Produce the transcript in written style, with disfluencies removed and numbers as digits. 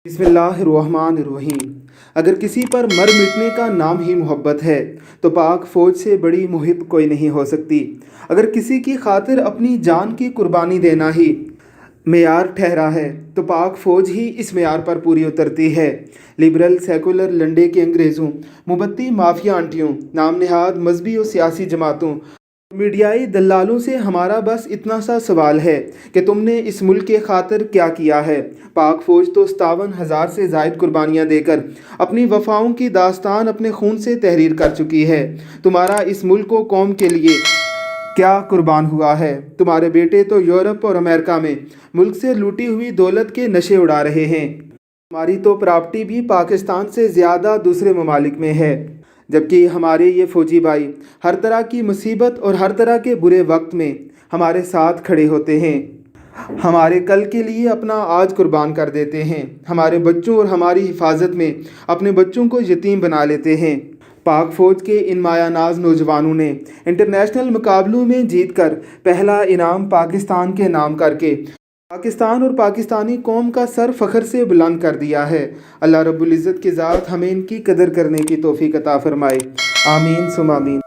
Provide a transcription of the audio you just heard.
بسم اللہ الرحمن الرحیم۔ اگر کسی پر مر مٹنے کا نام ہی محبت ہے تو پاک فوج سے بڑی محب کوئی نہیں ہو سکتی۔ اگر کسی کی خاطر اپنی جان کی قربانی دینا ہی معیار ٹھہرا ہے تو پاک فوج ہی اس معیار پر پوری اترتی ہے۔ لبرل، سیکولر، لنڈے کے انگریزوں، مبتی مافیا آنٹیوں، نام نہاد مذہبی و سیاسی جماعتوں، میڈیائی دلالوں سے ہمارا بس اتنا سا سوال ہے کہ تم نے اس ملک کے خاطر کیا کیا ہے؟ پاک فوج تو 57,000 سے زائد قربانیاں دے کر اپنی وفاؤں کی داستان اپنے خون سے تحریر کر چکی ہے۔ تمہارا اس ملک و قوم کے لیے کیا قربان ہوا ہے؟ تمہارے بیٹے تو یورپ اور امریکہ میں ملک سے لوٹی ہوئی دولت کے نشے اڑا رہے ہیں۔ ہماری تو پراپرٹی بھی پاکستان سے زیادہ دوسرے ممالک میں ہے، جبکہ ہمارے یہ فوجی بھائی ہر طرح کی مصیبت اور ہر طرح کے برے وقت میں ہمارے ساتھ کھڑے ہوتے ہیں، ہمارے کل کے لیے اپنا آج قربان کر دیتے ہیں، ہمارے بچوں اور ہماری حفاظت میں اپنے بچوں کو یتیم بنا لیتے ہیں۔ پاک فوج کے ان مایہ ناز نوجوانوں نے انٹرنیشنل مقابلوں میں جیت کر پہلا انعام پاکستان کے نام کر کے پاکستان اور پاکستانی قوم کا سر فخر سے بلند کر دیا ہے۔ اللہ رب العزت کی ذات ہمیں ان کی قدر کرنے کی توفیق عطا فرمائے، آمین ثم آمین۔